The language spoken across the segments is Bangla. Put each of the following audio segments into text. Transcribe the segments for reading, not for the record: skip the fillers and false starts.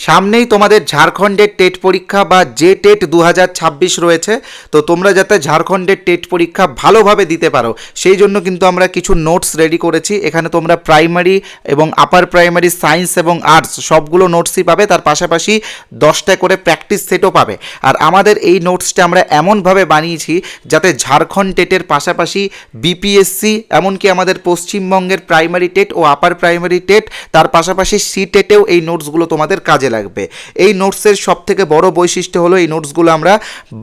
সামনেই তোমাদের ঝাড়খণ্ডের টেট পরীক্ষা বা যে টেট 2026 রয়েছে। তো তোমরা যাতে ঝাড়খণ্ডের টেট পরীক্ষা ভালোভাবে দিতে পারো সেই জন্য কিন্তু আমরা কিছু নোটস রেডি করেছি। এখানে তোমরা প্রাইমারি এবং আপার প্রাইমারি সায়েন্স এবং আর্টস সবগুলো নোটসই পাবে, তার পাশাপাশি 10টা করে প্র্যাকটিস সেটও পাবে। আর আমাদের এই নোটসটা আমরা এমনভাবে বানিয়েছি যাতে ঝাড়খণ্ড টেটের পাশাপাশি বিপিএসসি, এমনকি আমাদের পশ্চিমবঙ্গের প্রাইমারি টেট ও আপার প্রাইমারি টেট, তার পাশাপাশি সি টেটেও এই নোটসগুলো তোমাদের কাজে লাগবে। এই নোটসের সবথেকে বড় বৈশিষ্ট্য হলো এই নোটসগুলো আমরা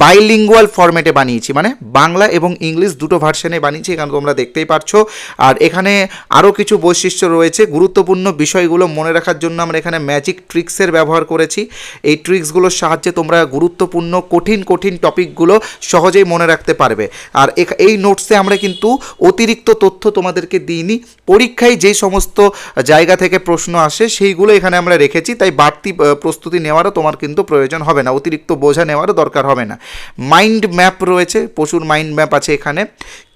বাইলিঙ্গুয়াল ফরম্যাটে বানিয়েছি, মানে বাংলা এবং ইংলিশ দুটো ভার্সনে বানিয়েছি, এখানে তোমরা দেখতেই পাচ্ছো। আর এখানে আরও কিছু বৈশিষ্ট্য রয়েছে। গুরুত্বপূর্ণ বিষয়গুলো মনে রাখার জন্য আমরা এখানে ম্যাজিক ট্রিক্সের ব্যবহার করেছি। এই ট্রিক্সগুলোর সাহায্যে তোমরা গুরুত্বপূর্ণ কঠিন কঠিন টপিকগুলো সহজেই মনে রাখতে পারবে। আর এই নোটসে আমরা কিন্তু অতিরিক্ত তথ্য তোমাদেরকে দিইনি। পরীক্ষায় যেই সমস্ত জায়গা থেকে প্রশ্ন আসে সেইগুলো এখানে আমরা রেখেছি, তাই বাড়তি প্রস্তুতি নেওয়ারও তোমার কিন্তু প্রয়োজন হবে না, অতিরিক্ত বোঝা নেওয়ারও দরকার হবে না। মাইন্ড ম্যাপ রয়েছে, প্রচুর মাইন্ড ম্যাপ আছে এখানে।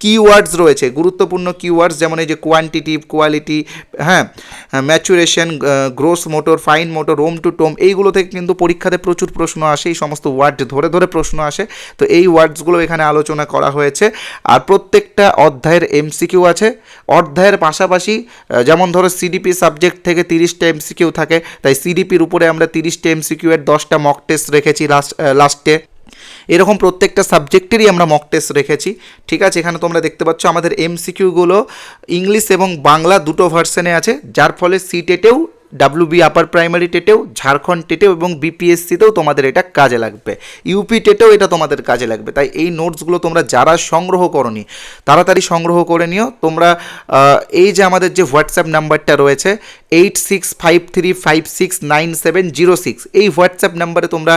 কিওয়ার্ডস রয়েছে, গুরুত্বপূর্ণ কিওয়ার্ডস, যেমন এই যে কোয়ান্টিটিভ, কোয়ালিটি, হ্যাঁ, maturation, gross motor, fine motor, রোম টু টোম, এইগুলো থেকে কিন্তু পরীক্ষাতে প্রচুর প্রশ্ন আসে, এই সমস্ত ওয়ার্ড ধরে ধরে প্রশ্ন আসে। তো এই ওয়ার্ডসগুলো এখানে আলোচনা করা হয়েছে। আর প্রত্যেকটা অধ্যায়ের এমসিকিউ আছে। অধ্যায়ের পাশাপাশি যেমন ধরো সিডিপি সাবজেক্ট থেকে 30টা এমসিকিউ থাকে, তাই সিডিপির উপরে আমরা 30টা এমসিকিউ এর 10টা মক টেস্ট রেখেছি লাস্টে। এরকম প্রত্যেকটা সাবজেক্টেরই আমরা মক টেস্ট রেখেছি। ঠিক আছে, এখানে তোমরা দেখতে পাচ্ছ আমাদের এমসিকিউগুলো ইংলিশ এবং বাংলা দুটো ভার্সনে আছে, যার ফলে সি টেটেও, ডাব্লিউবি আপার প্রাইমারি টেটেও, ঝাড়খণ্ড টেটেও এবং বিপিএসসিতেও তোমাদের এটা কাজে লাগবে, ইউপি টেটেও এটা তোমাদের কাজে লাগবে। তাই এই নোটসগুলো তোমরা যারা সংগ্রহ করোনি তাড়াতাড়ি সংগ্রহ করে নিও। তোমরা এই যে আমাদের যে হোয়াটসঅ্যাপ নাম্বারটা রয়েছে 8653569706, এই হোয়াটসঅ্যাপ নাম্বারে তোমরা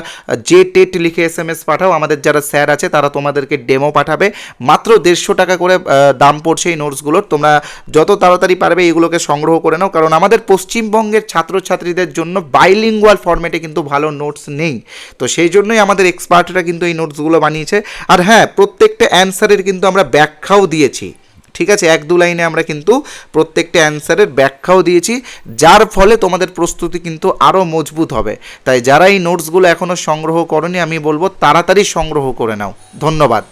যে টেট লিখে SMS পাঠাও, আমাদের যারা স্যার আছে তারা তোমাদেরকে ডেমো পাঠাবে। মাত্র 150 টাকা করে দাম পড়ছে এই নোটসগুলোর। তোমরা যত তাড়াতাড়ি পারবে এগুলোকে সংগ্রহ করে নাও, কারণ আমাদের পশ্চিমবঙ্গের ছাত্রছাত্রীদের জন্য বাইলিঙ্গুয়াল ফরম্যাটে কিন্তু ভালো নোটস নেই। তো সেই জন্যই আমাদের এক্সপার্টরা কিন্তু এই নোটসগুলো বানিয়েছে। আর হ্যাঁ, প্রত্যেকটা অ্যান্সারের কিন্তু আমরা ব্যাখ্যাও দিয়েছি। ঠিক আছে, 1-2 লাইনে আমরা কিন্তু প্রত্যেকটা অ্যান্সারের ব্যাখ্যাও দিয়েছি, যার ফলে তোমাদের প্রস্তুতি কিন্তু আরও মজবুত হবে। তাই যারা এই নোটসগুলো এখনও সংগ্রহ করনি, আমি বলবো তাড়াতাড়ি সংগ্রহ করে নাও। ধন্যবাদ।